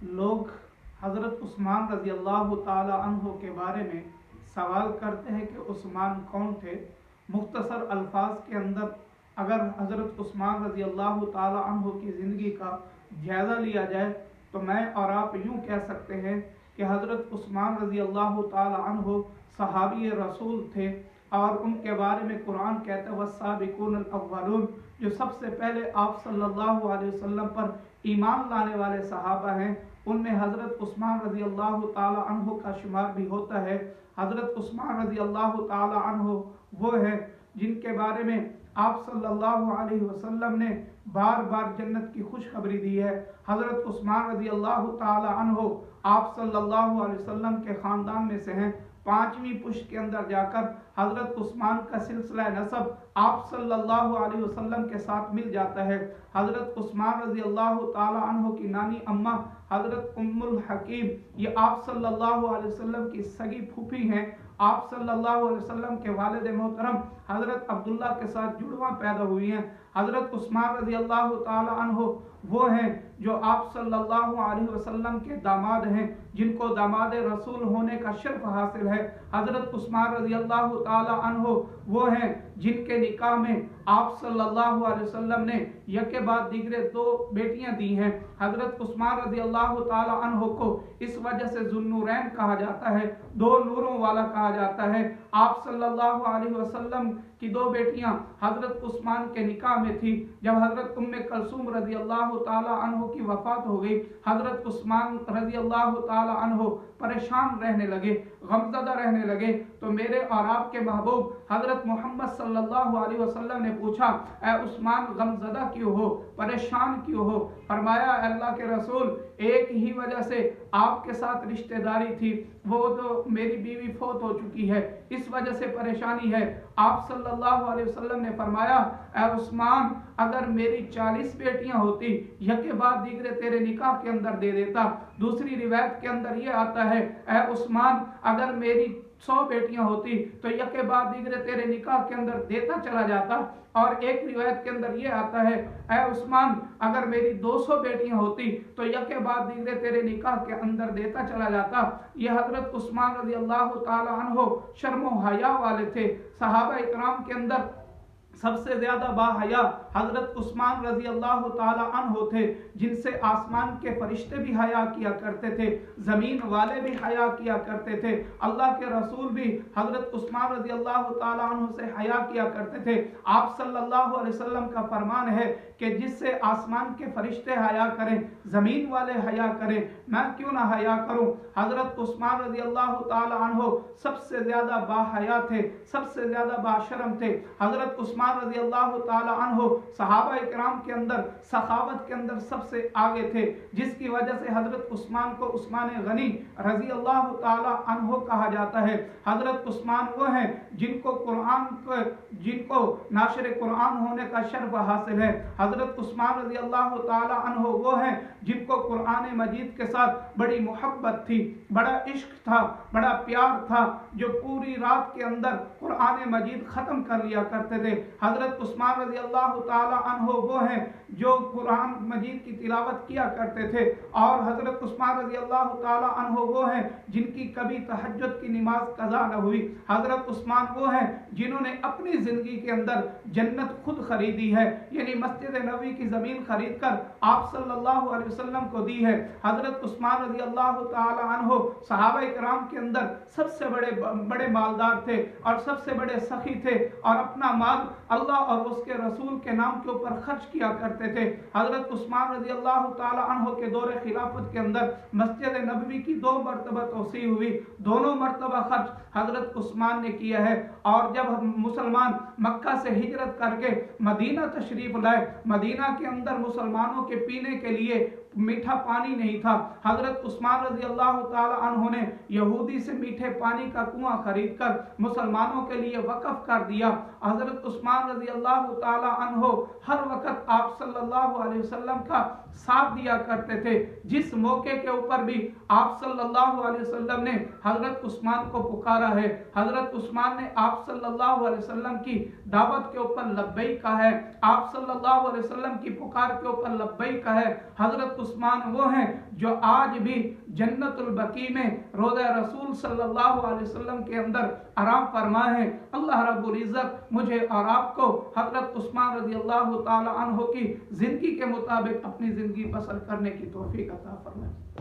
لوگ حضرت عثمان رضی اللہ تعالی عنہ کے بارے میں سوال کرتے ہیں کہ عثمان کون تھے۔ مختصر الفاظ کے اندر اگر حضرت عثمان رضی اللہ تعالی عنہ کی زندگی کا جائزہ لیا جائے تو میں اور آپ یوں کہہ سکتے ہیں کہ حضرت عثمان رضی اللہ تعالی عنہ صحابی رسول تھے، اور ان کے بارے میں قرآن کہتا ہے والسابقون الاولون، جو سب سے پہلے آپ صلی اللہ علیہ وسلم پر ایمان لانے والے صحابہ ہیں، ان میں حضرت عثمان رضی اللہ تعالی عنہ کا شمار بھی ہوتا ہے۔ حضرت عثمان رضی اللہ تعالی عنہ وہ ہے جن کے بارے میں آپ صلی اللہ علیہ وسلم نے بار بار جنت کی خوشخبری دی ہے۔ حضرت عثمان رضی اللہ تعالی عنہ آپ صلی اللہ علیہ وسلم کے خاندان میں سے ہیں۔ 5ویں پشت کے اندر جا کر حضرت عثمان کا سلسلہ نسب آپ صلی اللہ علیہ وسلم کے ساتھ مل جاتا ہے۔ حضرت عثمان رضی اللہ تعالی عنہ کی نانی اماں حضرت ام الحکیم، یہ آپ صلی اللہ علیہ وسلم کی سگی پھوپھی ہیں۔ آپ صلی اللہ علیہ وسلم کے والد محترم حضرت عبداللہ کے ساتھ جڑواں پیدا ہوئی ہیں۔ حضرت عثمان رضی اللہ تعالی عنہ وہ ہیں جو آپ صلی اللہ علیہ وسلم کے داماد ہیں، جن کو داماد رسول ہونے کا شرف حاصل ہے۔ حضرت عثمان رضی اللہ تعالی عنہ وہ ہیں جن کے نکاح میں آپ صلی اللہ علیہ وسلم نے یکے بعد دیگرے 2 بیٹیاں دی ہیں۔ حضرت عثمان رضی اللہ تعالی عنہ کو اس وجہ سے ذوالنورین کہا جاتا ہے، 2 نوروں والا کہا جاتا ہے۔ آپ صلی اللہ علیہ وسلم کی 2 بیٹیاں حضرت عثمان کے نکاح میں تھی۔ جب حضرت ام کلثوم رضی اللہ تعالی عنہ کی وفات ہو گئی، حضرت عثمان رضی اللہ تعالی عنہ پریشان رہنے لگے، غمزدہ رہنے لگے، تو میرے اور آپ کے محبوب حضرت محمد صلی اللہ علیہ وسلم نے پوچھا اے عثمان غمزدہ کیوں ہو، پریشان کیوں ہو؟ فرمایا اللہ کے رسول، ایک ہی وجہ سے آپ کے ساتھ رشتہ داری تھی، وہ تو میری بیوی فوت ہو چکی ہے، اس وجہ سے پریشانی ہے۔ آپ صلی اللہ علیہ وسلم نے فرمایا اے عثمان، اگر میری 40 بیٹیاں ہوتی یکے بعد دیگرے تیرے نکاح کے اندر دے دیتا۔ دوسری روایت کے اندر یہ آتا ہے اے عثمان، اگر میری 100 بیٹیاں ہوتی تو یکے بعد دیگرے تیرے نکاح کے اندر دیتا چلا جاتا۔ اور ایک روایت کے اندر یہ آتا ہے اے عثمان، اگر میری 200 بیٹیاں ہوتی تو یکے بعد دیگرے تیرے نکاح کے اندر دیتا چلا جاتا۔ یہ حضرت عثمان رضی اللہ تعالی عنہ شرم و حیا والے تھے۔ صحابہ اکرام کے اندر سب سے زیادہ با حیا حضرت عثمان رضی اللہ تعالی عنہ تھے، جن سے آسمان کے فرشتے بھی حیا کیا کرتے تھے، زمین والے بھی حیا کیا کرتے تھے، اللہ کے رسول بھی حضرت عثمان رضی اللہ تعالی عنہ سے حیا کیا کرتے تھے۔ آپ صلی اللہ علیہ وسلم کا فرمان ہے کہ جس سے آسمان کے فرشتے حیا کریں، زمین والے حیا کریں، میں کیوں نہ حیا کروں؟ حضرت عثمان رضی اللہ تعالی عنہ سب سے زیادہ با حیا تھے، سب سے زیادہ با شرم تھے۔ حضرت عثمان رضی اللہ تعالی عنہ صحابہ اکرام کے اندر سخاوت کے اندر سب سے آگے تھے، جس کی وجہ سے حضرت عثمان کو عثمان غنی رضی اللہ تعالی عنہ کہا جاتا ہے۔ حضرت عثمان وہ ہیں جن کو ناشر قرآن ہونے کا شرف حاصل ہے۔ حضرت عثمان رضی اللہ تعالی عنہ وہ ہیں جن کو قرآن مجید کے ساتھ بڑی محبت تھی، بڑا عشق تھا، بڑا پیار تھا، جو پوری رات کے اندر قرآن مجید ختم کر لیا کرتے تھے۔ حضرت عثمان رضی اللہ تعالی عنہ وہ ہیں جو قرآن مجید کی تلاوت کیا کرتے تھے، اور حضرت عثمان رضی اللہ تعالی عنہ وہ ہیں جن کی کبھی تہجد کی نماز قضا نہ ہوئی۔ حضرت عثمان وہ ہیں جنہوں نے اپنی زندگی کے اندر جنت خود خریدی ہے، یعنی مسجد نبوی کی زمین خرید کر آپ صلی اللہ علیہ وسلم کو دی ہے۔ حضرت عثمان رضی اللہ تعالی عنہ صحابہ کرام کے اندر سب سے بڑے مالدار تھے اور سب سے بڑے سخی تھے، اور اپنا مال اللہ اور اس کے رسول کے نام کے اوپر خرچ کیا کرتے تھے۔ حضرت عثمان رضی اللہ تعالی عنہ کے دور خلافت کے اندر مسجد نبوی کی 2 مرتبہ توسیع ہوئی، دونوں مرتبہ خرچ حضرت عثمان نے کیا ہے۔ اور جب مسلمان مکہ سے ہجرت کر کے مدینہ تشریف لائے، مدینہ کے اندر مسلمانوں کے پینے کے لیے میٹھا پانی نہیں تھا، حضرت عثمان رضی اللہ تعالی عنہ نے یہودی سے میٹھے پانی کا کنواں خرید کر مسلمانوں کے لیے وقف کر دیا۔ حضرت عثمان رضی اللہ تعالی عنہ ہر وقت آپ صلی اللہ علیہ وسلم کا ساتھ دیا کرتے تھے۔ جس موقع کے اوپر بھی آپ صلی اللہ علیہ وسلم نے حضرت عثمان کو پکارا ہے، حضرت عثمان نے آپ صلی اللہ علیہ وسلم کی دعوت کے اوپر لبیک کہا ہے، آپ صلی اللہ علیہ وسلم کی پکار کے اوپر لبیک کہا ہے۔ حضرت عثمان وہ ہیں جو آج بھی جنت البقیع میں روضہ رسول صلی اللہ علیہ وسلم کے اندر آرام فرما ہے۔ اللہ رب العزت مجھے اور آپ کو حضرت عثمان رضی اللہ تعالی عنہ کی زندگی کے مطابق اپنی زندگی بسر کرنے کی توفیق عطا فرمائے۔